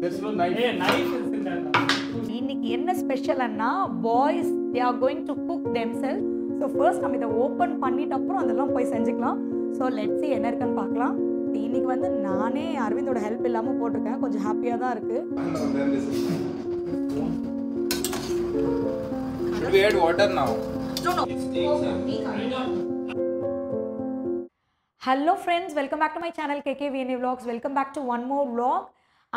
There's no knife. Hey, knife is in there. இன்னைக்கு என்ன ஸ்பெஷல்னா boys they are going to cook themselves. So first நம்ம இதை open பண்ணிட்டு அப்புறம் அதெல்லாம் போய் செஞ்சுக்கலாம். ஸோ லெட்ஸ் see என்ன இருக்குன்னு பார்க்கலாம். இன்னைக்கு வந்து நானே அரவிந்தோட ஹெல்ப் இல்லாமல் போட்டிருக்கேன். கொஞ்சம் ஹாப்பியாக தான் இருக்கு. Should we add water now? No. Hello friends, welcome back to my channel KKVNA Vlogs. Welcome back to one more vlog.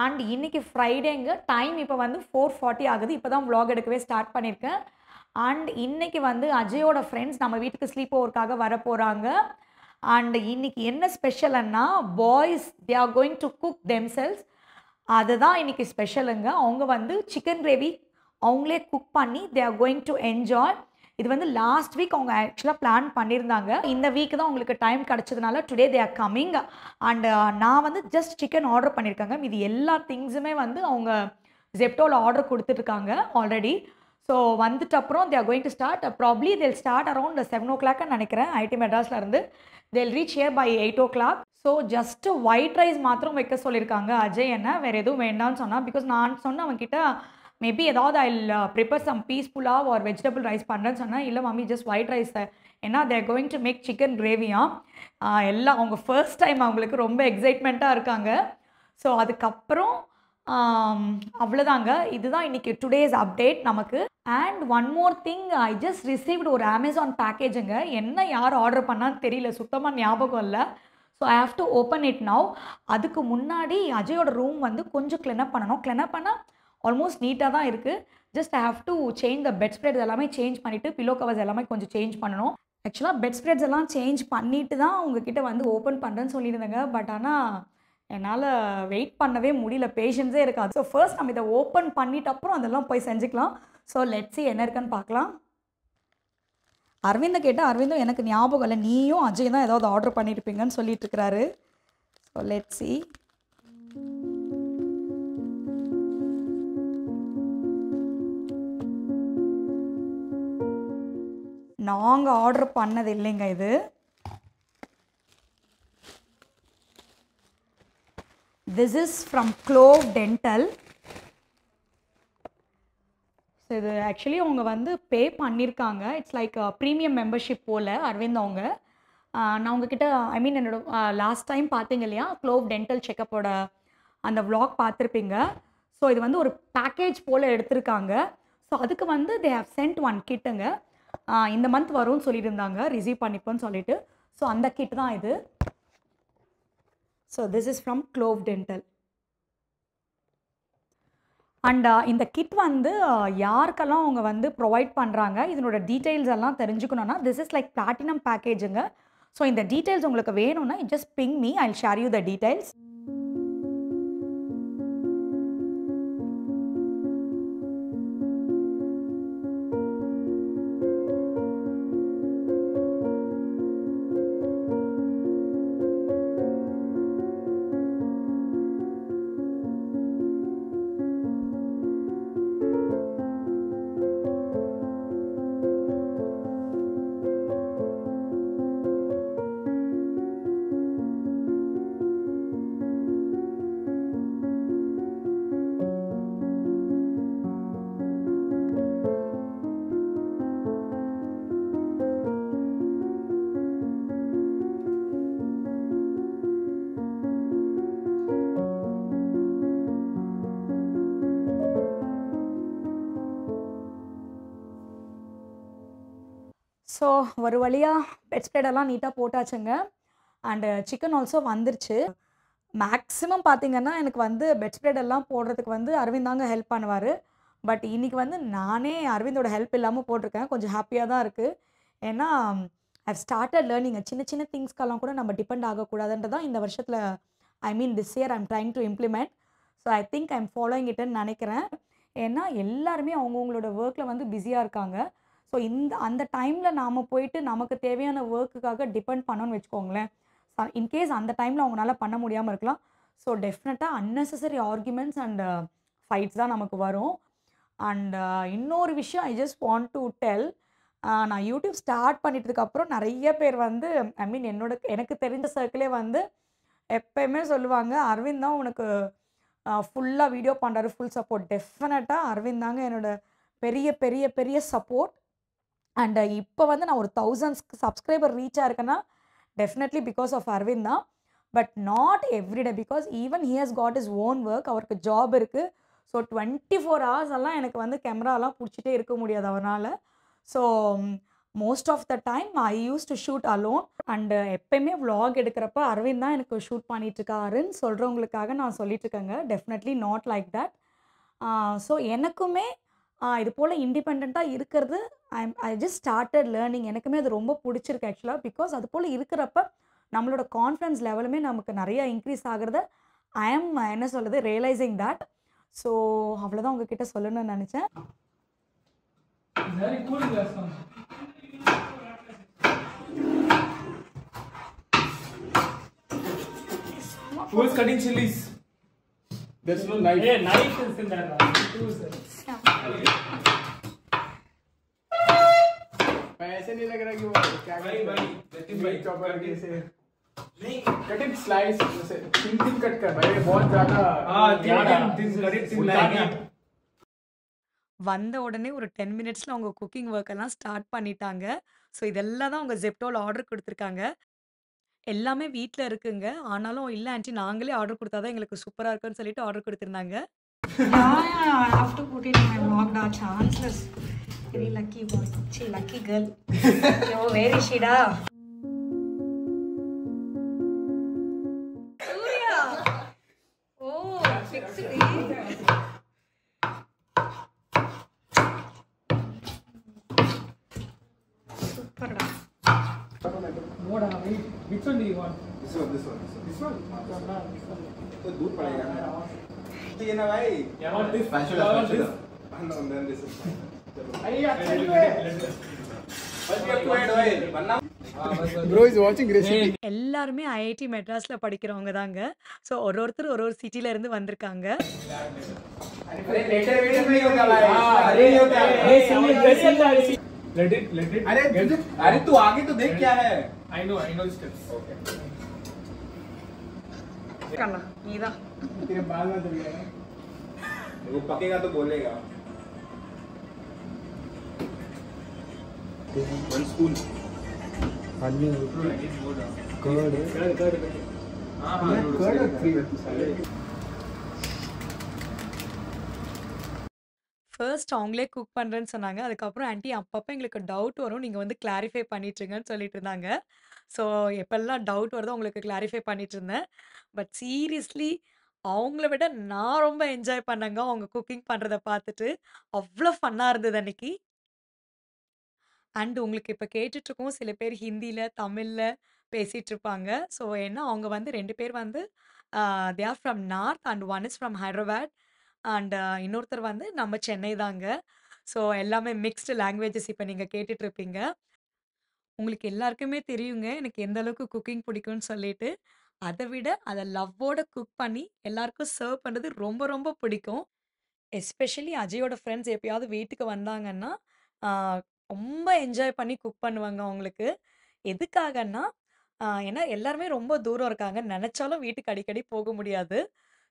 And இன்னைக்கு ஃப்ரைடேங்க, டைம் இப்போ வந்து 4:40 ஆகுது. இப்போ தான் vlog எடுக்கவே ஸ்டார்ட் பண்ணியிருக்கேன். அண்ட் இன்னைக்கு வந்து அஜயோட ஃப்ரெண்ட்ஸ் நம்ம வீட்டுக்கு ஸ்லீப் ஓவருக்காக வர போகிறாங்க. அண்ட் இன்னைக்கு என்ன ஸ்பெஷல்னா boys they are going to cook themselves. அதுதான் இன்னைக்கு ஸ்பெஷலுங்க. அவங்க வந்து சிக்கன் கிரேவி அவங்களே குக் பண்ணி தே ஆர் கோயிங் டு என்ஜாய். இது வந்து லாஸ்ட் வீக் அவங்க ஆக்சுவலாக பிளான் பண்ணியிருந்தாங்க. இந்த வீக் தான் உங்களுக்கு டைம் கிடச்சதுனால today they are coming. And நான் வந்து ஜஸ்ட் சிக்கன் ஆர்டர் பண்ணியிருக்காங்க. இது எல்லா திங்ஸுமே வந்து அவங்க ஜெப்டோவில் ஆர்டர் கொடுத்துட்ருக்காங்க ஆல்ரெடி. ஸோ வந்துட்டு அப்புறம் they are going to start. Probably they'll start around 7 o'clock நினைக்கிறேன். ஐடி மெட்ராஸ்லேருந்து they'll reach here by 8 o'clock. So just white rice மாத்திரம் வைக்க சொல்லியிருக்காங்க அஜய். என்ன வேறு எதுவும் வேண்டாம்னு சொன்னால், பிகாஸ் நான் சொன்னேன் அவன்கிட்ட மேபி ஏதாவது I prepare some peas pulao or vegetable rice பண்ணுறேன்னு சொன்னேன். இல்லை மம்மி ஜஸ்ட் ஒயிட் ரைஸ், ஏன்னா they're going to make chicken கிரேவியா. எல்லாம் அவங்க ஃபர்ஸ்ட் டைம் அவங்களுக்கு ரொம்ப எக்ஸைட்மெண்ட்டாக இருக்காங்க. ஸோ அதுக்கப்புறம் அவ்வளோதாங்க. இதுதான் இன்றைக்கி டுடேஸ் அப்டேட் நமக்கு. And one more thing, I just received ஒரு அமேசான் பேக்கேஜுங்க. என்ன யார் ஆர்டர் பண்ணான்னு தெரியல, சுத்தமாக ஞாபகம் இல்லை. So I have to open it now. அதுக்கு முன்னாடி அஜயோட ரூம் வந்து கொஞ்சம் கிளீனப் பண்ணணும். கிளீனப் பண்ணால் ஆல்மோஸ்ட் நீட்டாக தான் இருக்குது. Just I have to change the bedspreads எல்லாமே சேஞ்ச் பண்ணிவிட்டு பில்லோ கவர்ஸ் எல்லாமே கொஞ்சம் சேஞ்ச் பண்ணணும். ஆக்சுவலாக பெட் ஸ்ப்ரெட்ஸ் எல்லாம் சேஞ்ச் பண்ணிவிட்டு தான் உங்ககிட்ட வந்து ஓப்பன் பண்ணுறேன்னு சொல்லியிருந்தேங்க. பட் ஆனால் என்னால் வெயிட் பண்ணவே முடியல, பேஷன்ஸே இருக்காது. ஸோ ஃபர்ஸ்ட் நம்ம இதை ஓப்பன் பண்ணிட்டு அப்புறம் அதெல்லாம் போய் செஞ்சுக்கலாம். ஸோ லெட்ஸ் see என்ன இருக்குன்னு பார்க்கலாம். அரவிந்தை கேட்டால் அரவிந்தும் எனக்கு ஞாபகம் இல்லை, நீயும் அஜய் தான் ஏதாவது ஆர்டர் பண்ணியிருப்பீங்கன்னு சொல்லிட்டு இருக்கிறாரு. So let's see. நாங்கள் ஆர்டர் பண்ணது இல்லைங்க இது. This is from Clove Dental. So இது ஆக்சுவலி அவங்க வந்து பே பண்ணியிருக்காங்க. இட்ஸ் லைக் ப்ரீமியம் மெம்பர்ஷிப் போல் அரவிந்த் அவங்க. நான் உங்ககிட்ட ஐ மீன் என்னோட லாஸ்ட் டைம் பார்த்தீங்க இல்லையா, க்ளோவ் டென்டல் செக்கப்போட அந்த விளாக் பார்த்துருப்பீங்க. ஸோ இது வந்து ஒரு பேக்கேஜ் போல் எடுத்திருக்காங்க. ஸோ அதுக்கு வந்து தே ஹவ் சென்ட் ஒன் கிட்டுங்க. இந்த மந்த் வரும்னு சொல்லியிருந்தாங்க, ரிசீவ் பண்ணிப்போன்னு சொல்லிட்டு. ஸோ அந்த கிட் தான் இது. So this is from Clove Dental. And இந்த கிட் வந்து யாருக்கெல்லாம் அவங்க வந்து ப்ரொவைட் பண்ணுறாங்க, இதனோட டீட்டெயில்ஸ் எல்லாம் தெரிஞ்சுக்கணுன்னா திஸ் இஸ் லைக் பிளாட்டினம் பேக்கேஜுங்க. ஸோ இந்த டீட்டெயில்ஸ் உங்களுக்கு வேணும்னா just ping me, I will share you the details. So ஒரு வழியாக பெட் ஸ்ப்ரெடெல்லாம் நீட்டாக போட்டாச்சுங்க. அண்டு சிக்கன் ஆல்சோ வந்துருச்சு. மேக்ஸிமம் பார்த்திங்கன்னா எனக்கு வந்து பெட் ஸ்ப்ரெட் எல்லாம் போடுறதுக்கு வந்து அரவிந்த் தாங்க ஹெல்ப் பண்ணுவார். பட் இன்றைக்கி வந்து நானே அரவிந்தோட ஹெல்ப் இல்லாமல் போட்டிருக்கேன். கொஞ்சம் ஹாப்பியாக தான் இருக்குது. ஏன்னா ஐ ஸ்டார்டட் லேர்னிங் சின்ன சின்ன திங்ஸ்க்கெல்லாம் கூட நம்ம டிபெண்ட் ஆகக்கூடாதுன்றதான் இந்த வருஷத்தில் I mean this year I'm trying to implement. So I think I'm following இட்டுன்னு நினைக்கிறேன். ஏன்னா எல்லாருமே அவங்கவுங்களோட ஒர்க்கில் வந்து பிஸியாக இருக்காங்க. ஸோ அந்த டைமில் நாம் போயிட்டு நமக்கு தேவையான ஒர்க்குக்காக டிபெண்ட் பண்ணோன்னு வச்சுக்கோங்களேன். இன்கேஸ் அந்த டைமில் அவங்களால பண்ண முடியாமல் இருக்கலாம். ஸோ டெஃபினட்டாக அன்னெசரி ஆர்குமெண்ட்ஸ் அண்ட் ஃபைட்ஸ் தான் நமக்கு வரும். அண்ட் இன்னொரு விஷயம் I just want to tell, நான் யூடியூப் ஸ்டார்ட் பண்ணிட்டதுக்கப்புறம் நிறைய பேர் வந்து ஐ மீன் எனக்கு தெரிஞ்ச சர்க்கிளே வந்து எப்பயுமே சொல்லுவாங்க, அரவிந்த் தான் உனக்கு ஃபுல்லாக வீடியோ பண்ணுறாரு, ஃபுல் சப்போர்ட். டெஃபினட்டாக அரவிந்த் தாங்க என்னோட பெரிய பெரிய பெரிய சப்போர்ட். அண்ட் இப்போ வந்து நான் ஒரு 1000 சப்ஸ்கிரைபர் ரீச் ஆயிருக்கேன்னா டெஃபினெட்லி பிகாஸ் ஆஃப் அரவிந்த் தான். But not everyday, because even he has got his own work. அவருக்கு ஜாப் இருக்குது. ஸோ 24 hours எல்லாம் எனக்கு வந்து கேமராலாம் பிடிச்சிட்டே இருக்க முடியாது அவனால். So most of the time I use to shoot alone. And எப்போயுமே vlog எடுக்கிறப்ப அரவிந்த் தான் எனக்கு ஷூட் பண்ணிகிட்ருக்காருன்னு சொல்கிறவங்களுக்காக நான் சொல்லிட்டுருக்கேங்க. Definitely not like that. So எனக்குமே இது போல் இண்டிபெண்ட்டாக இருக்கிறது ஐ ஜஸ்ட் ஸ்டார்டட் லேர்னிங். எனக்குமே அது ரொம்ப பிடிச்சிருக்கு ஆக்சுவலாக. பிகாஸ் அது போல் இருக்கிறப்ப நம்மளோட கான்ஃபிடன்ஸ் லெவலுமே நமக்கு நிறையா இன்க்ரீஸ் ஆகிறது. ஐ எம் என்ன சொல்கிறது ரியலைசிங் தட். ஸோ அவ்வளோதான் உங்ககிட்ட சொல்லணும்னு நினச்சேன். Who is cutting chilies? There's no knife. Hey, knife is in there. ऐसे नहीं लग रहा कि वो क्या भाई चॉपर कैसे नहीं कट इट स्लाइस जैसे थिन थिन कट कर भाई बहुत ज्यादा थिन कट इट थिन வந்த உடனே ஒரு 10 மினிட்ஸில் அவங்க குக்கிங் ஒர்க் எல்லாம் ஸ்டார்ட் பண்ணிட்டாங்க. ஸோ இதெல்லாம் தான் அவங்க ஜெப்டோவில் ஆர்டர் கொடுத்துருக்காங்க. எல்லாமே வீட்டில் இருக்குங்க. ஆனாலும் இல்லை ஆண்டி நாங்களே ஆர்டர் கொடுத்தா தான் எங்களுக்கு சூப்பராக இருக்குன்னு சொல்லிட்டு ஆர்டர் கொடுத்துருந்தாங்க. I have to put it in my vlog. Da chanceless. Very lucky boy. She lucky girl. Yo, where is she da? Surya. Oh, fix it. Super da. What are we? Which one do you want? This one. तो दूध पड़ेगा ना ये ना भाई Yeah, what this? spatula this? no then this is fine Hey, yeah, bro is watching recipe எல்லாருமே IIT மெட்ராஸில் படிக்கிறவங்க தாங்க. ஸோ ஒருத்தர் ஒரு சிட்டில இருந்து வந்திருக்காங்க. अरे लेटर वेटर नहीं होता भाई अरे ये होता है let it अरे तू आगे तो देख क्या है I know steps. okay கண்ணா நீதான் तेरे बाल में चल गया वो पकेगा तो बोलेगा 1 spoon आदमी कर्ड हां ஃபர்ஸ்ட் அவங்களே குக் பண்ணுறேன்னு சொன்னாங்க. அதுக்கப்புறம் ஆண்டி அப்பப்போ எங்களுக்கு டவுட் வரும், நீங்கள் வந்து கிளாரிஃபை பண்ணிட்டுருங்கன்னு சொல்லிட்டு இருந்தாங்க. ஸோ எப்போல்லாம் டவுட் வருதோ உங்களுக்கு கிளாரிஃபை பண்ணிட்டு இருந்தேன். பட் சீரியஸ்லி அவங்கள விட நான் ரொம்ப என்ஜாய் பண்ணேங்க அவங்க குக்கிங் பண்ணுறத பார்த்துட்டு. அவ்வளோ ஃபன்னாக இருந்தது அன்னைக்கு. அண்ட் உங்களுக்கு இப்போ கேட்டுட்ருக்கோம் சில பேர் ஹிந்தியில் தமிழில் பேசிகிட்ருப்பாங்க. ஸோ ஏன்னா அவங்க வந்து 2 பேர் வந்து they are from north and one is from Hyderabad and இன்னொருத்தர் வந்து நம்ம சென்னை தாங்க. ஸோ எல்லாமே மிக்ஸ்டு லாங்குவேஜஸ் இப்போ நீங்கள் கேட்டுட்ருப்பீங்க. உங்களுக்கு எல்லாருக்குமே தெரியுங்க எனக்கு எந்த அளவுக்கு குக்கிங் பிடிக்கும்னு சொல்லிட்டு. அதை விட அதை லவ்வோட குக் பண்ணி எல்லாருக்கும் சர்வ் பண்ணுறது ரொம்ப ரொம்ப பிடிக்கும். எஸ்பெஷலி அஜயோட ஃப்ரெண்ட்ஸ் எப்பயாவது வீட்டுக்கு வந்தாங்கன்னா ரொம்ப என்ஜாய் பண்ணி குக் பண்ணுவாங்க அவங்களுக்கு. எதுக்காகன்னா ஏன்னா எல்லாருமே ரொம்ப தூரம் இருக்காங்க, நினச்சாலும் வீட்டுக்கு அடிக்கடி போக முடியாது.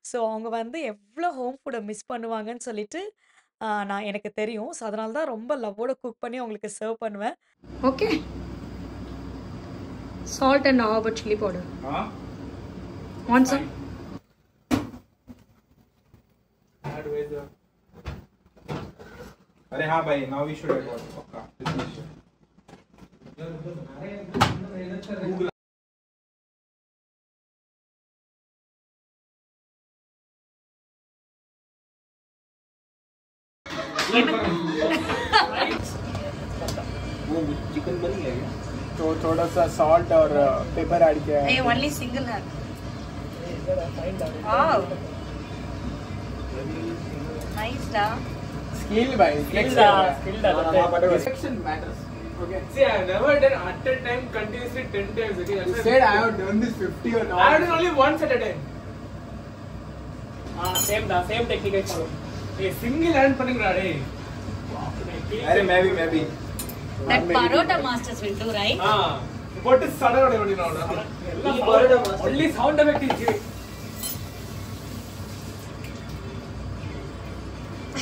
ஸோ அவங்க வந்து எவ்வளோ ஹோம் ஃபுட்டை மிஸ் பண்ணுவாங்கன்னு சொல்லிட்டு நான் எனக்கு தெரியும். ஸோ அதனால தான் ரொம்ப லவ்வோட குக் பண்ணி அவங்களுக்கு சர்வ் பண்ணுவேன். Okay salt and how about chili powder? Want some? अरे हाँ भाई now we should add water पक्का वो चिकन बन गया क्या? तो थोड़ा सा सॉल्ट और पेपर ऐड किया है. Only single है. Wow. Nice da. Skill by skill section matters. Okay. See, I have never done at a time continuously 10 times. Okay. You said I have done this 50 or not. I have done only once at a time. Same technique I follow. Hey, single hand पढ़ेंगे रे. अरे मैं भी. That Parota masters will do, right? What is sudden only now? Only sound effect is here.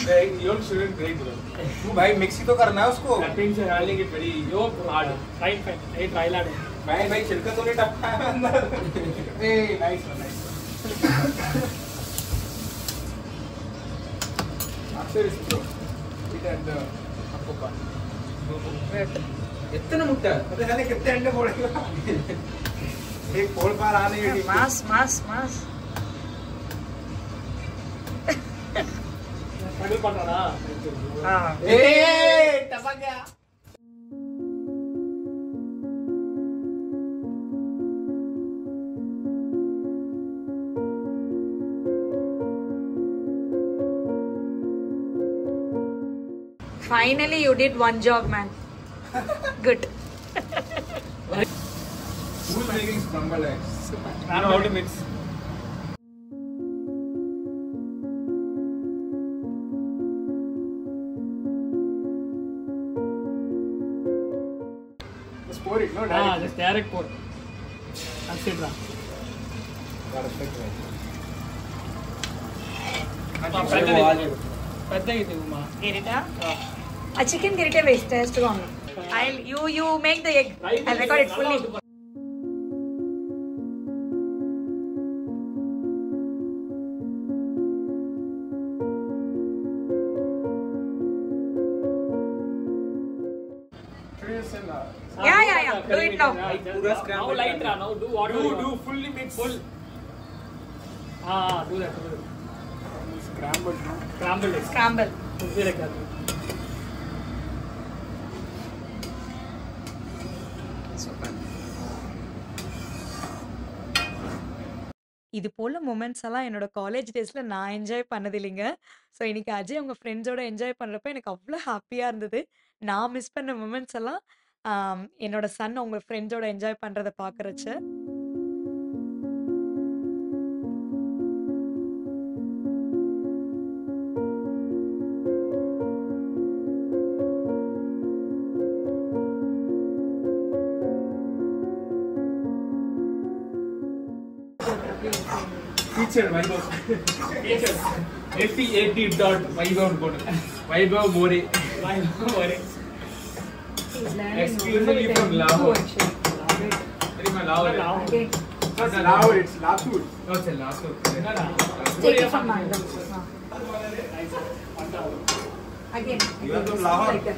You shouldn't break bro. भाई mixie तो करना है उसको. Cutting से handling it very hard. Fine. ये try ला दे. भाई छिलका तो नहीं टपका है अंदर. Hey, nice one. After this bro, it and आपको पास. इतना मुट्टा पता जाने कितने अंडे फोड़ेगा. एक फोड़ पार आने की. मास Handle பண்ணறா. हाँ ए टपक गया. finally you did one job man. Good. Who's making scrambled eggs? I know how to mix. Just pour it, no direct. Just direct pour. That's it. పెద్దగా ఇది Uma. Girita? A chicken girita waste taste గా ఉంది. You make the egg. I'll record it fully. Yeah. Do it now. पूरा scrambled Now light ra. Now do what you Do fully mix. full. Do that. Scrambled, no? Scrambled eggs. Scramble. फिर एक आदमी. இது போல் moments எல்லாம் என்னோட college டேஸில் நான் enjoy பண்ணது இல்லைங்க. ஸோ இன்னைக்கு அஜய் அவங்க ஃப்ரெண்ட்ஸோட என்ஜாய் பண்ணுறப்ப எனக்கு அவ்வளோ ஹாப்பியாக இருந்தது. நான் மிஸ் பண்ண மூமெண்ட்ஸ் எல்லாம் என்னோட சன் அவங்க ஃப்ரெண்ட்ஸோட என்ஜாய் பண்ணுறத பார்க்குறச்ச. Teacher, Vaibhav. Teacher. FEAT dot Vaibhav போடு. Vaibhav More. Exclusively from Lahore. தெரியுமா Lahore? Okay. Not Lahore, it's Latur. No, it's Latur. Take it from my again. You are from Lahore. Like that.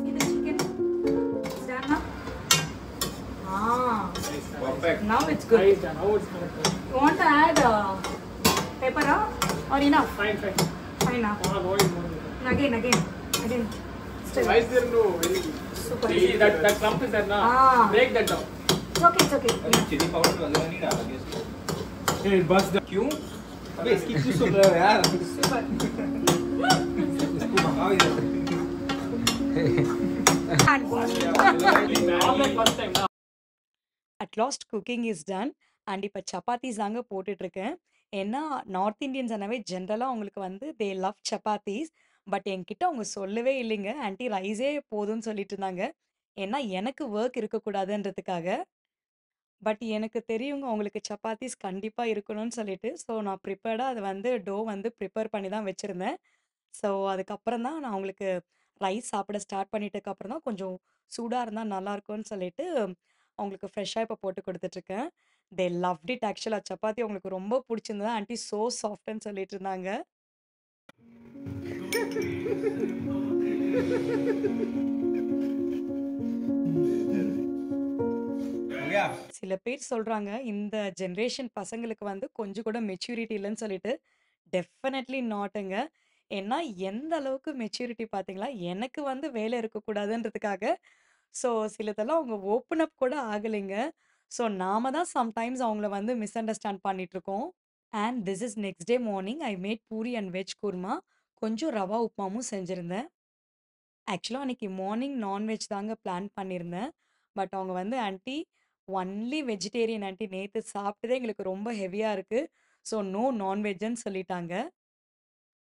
See the chicken? It's done now? Perfect. Now it's good. Nice done. Now it's correct. You want to add pepper or enough? Fine. Fine now. No, it's more. Again. Still. Why is there no very Super. See that clump is there na. Break that down. It's okay. अरे chilli powder वगैरह नहीं डालोगे इसको? Hey, bust the क्यों? अबे इसकी क्यों सुन रहे हो यार? Super. इसको भगाओ इधर. All that first time na. At last cooking is done and இப்போ சப்பாத்திஸ் தாங்க போட்டுட்ருக்கேன். ஏன்னா நார்த் இந்தியன்ஸ் ஆனவே ஜென்ரலாக அவங்களுக்கு வந்து தே லவ் சப்பாத்திஸ். பட் என்கிட்ட அவங்க சொல்லவே இல்லைங்க. ஆன்ட்டி ரைஸே போதும்னு சொல்லிட்டு இருந்தாங்க. ஏன்னா எனக்கு ஒர்க் இருக்கக்கூடாதுன்றதுக்காக. பட் எனக்கு தெரியுங்க அவங்களுக்கு சப்பாத்திஸ் கண்டிப்பாக இருக்கணும்னு சொல்லிட்டு. ஸோ நான் ப்ரிப்பேர்டாக அதை வந்து டோ வந்து ப்ரிப்பேர் பண்ணி தான் வச்சுருந்தேன். ஸோ அதுக்கப்புறம் தான் நான் அவங்களுக்கு ரைஸ் சாப்பிட ஸ்டார்ட் பண்ணிட்டதுக்கப்புறம் தான் கொஞ்சம் சூடாக இருந்தால் நல்லாயிருக்கும்னு சொல்லிட்டு அவங்களுக்கு ஃப்ரெஷ்ஷாக இப்போ போட்டு கொடுத்துட்ருக்கேன். தே லவ்ட் இட் ஆக்சுவலாக. சப்பாத்தி அவங்களுக்கு ரொம்ப பிடிச்சிருந்தது. ஆன்ட்டி ஸோ சாஃப்ட்னு சொல்லிட்டு இருந்தாங்க. हो गया? சில பேர் சொல்கிறாங்க இந்த ஜென்ரேஷன் பசங்களுக்கு வந்து கொஞ்சம் கூட மெச்சூரிட்டி இல்லைன்னு சொல்லிட்டு. டெஃபினெட்லி நாட்டுங்க. ஏன்னா எந்த அளவுக்கு மெச்சூரிட்டி பார்த்தீங்களா? எனக்கு வந்து வேலை இருக்கக்கூடாதுன்றதுக்காக ஸோ சிலதெல்லாம் அவங்க ஓப்பன் அப் கூட ஆகலைங்க. ஸோ நாம தான் சம்டைம்ஸ் அவங்கள வந்து மிஸ் அண்டர்ஸ்டாண்ட் பண்ணிகிட்ருக்கோம். And this is next day morning I made puri and veg kurma. கொஞ்சம் ரவா உப்புமாவும் செஞ்சுருந்தேன். ஆக்சுவலாக அன்றைக்கி மார்னிங் நான்வெஜ் தாங்க பிளான் பண்ணியிருந்தேன். பட் அவங்க வந்து ஆன்ட்டி ஒன்லி வெஜிடேரியன் ஆன்ட்டி நேற்று சாப்பிட்டதே எங்களுக்கு ரொம்ப ஹெவியாக இருக்குது. ஸோ நோ நான்வெஜ்ஜுன்னு சொல்லிட்டாங்க.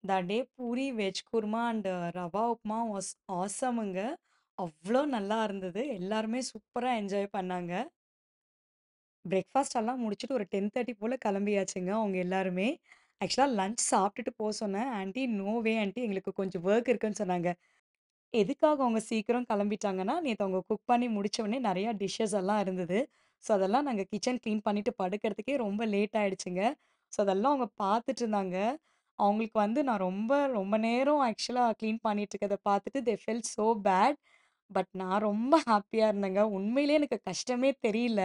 That day puri, veg kurma and rava upma was ஆசமுங்க. அவ்ளோ நல்லா இருந்தது. எல்லாருமே சூப்பரா என்ஜாய் பண்ணாங்க. பிரேக்ஃபாஸ்ட் எல்லாம் முடிச்சுட்டு ஒரு 10:30 போல கிளம்பியாச்சுங்க அவங்க எல்லாருமே. ஆக்சுவலா லஞ்ச் சாப்பிட்டுட்டு சொன்னேன். ஆன்டி நோ வே ஆன்டி எங்களுக்கு கொஞ்சம் வொர்க் இருக்குன்னு சொன்னாங்க. எதுக்காக அவங்க சீக்கிரம் கிளம்பிட்டாங்கன்னா, நேத்து அவங்க குக் பண்ணி முடிச்ச உடனே நெறைய டிஷ்ஷஸ் எல்லாம் இருந்தது. ஸோ அதெல்லாம் நாங்க கிச்சன் கிளீன் பண்ணிட்டு படுக்கிறதுக்கே ரொம்ப லேட் ஆயிடுச்சுங்க. ஸோ அதெல்லாம் அவங்க பார்த்துட்டு இருந்தாங்க. அவங்களுக்கு வந்து நான் ரொம்ப ரொம்ப நேரம் ஆக்சுவலா கிளீன் பண்ணிட்டு இருக்கிறத பார்த்துட்டு they felt so bad. But நான் ரொம்ப ஹேப்பியா இருந்தேங்க. உண்மையிலேயே எனக்கு கஷ்டமே தெரியல.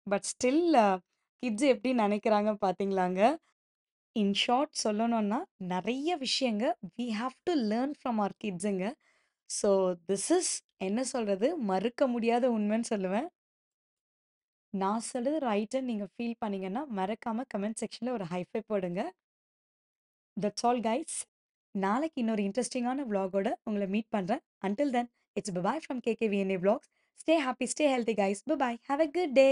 பட் ஸ்டில் கிட்ஸ் எப்படி நினைக்கிறாங்க பார்த்தீங்களாங்க. இன் ஷார்ட் சொல்லணும்னா, நெறைய விஷயங்க we have to learn from our கிட்ஸுங்க. ஸோ திஸ் இஸ் என்ன சொல்றது? மறுக்க முடியாத உண்மைன்னு சொல்லுவேன். நான் சொல்றது ரைட்டுன்னு நீங்க ஃபீல் பண்ணீங்கன்னா, மறக்காம கமெண்ட் செக்ஷன்ல ஒரு ஹை ஃபைவ் போடுங்க. That's all guys. நாளைக்கு இன்னொரு இன்ட்ரஸ்டிங்கான விளாகோட உங்கள மீட் பண்றேன். Until then it's bye from KKVNA vlogs. Stay happy, stay healthy guys. Bye. Have a good day.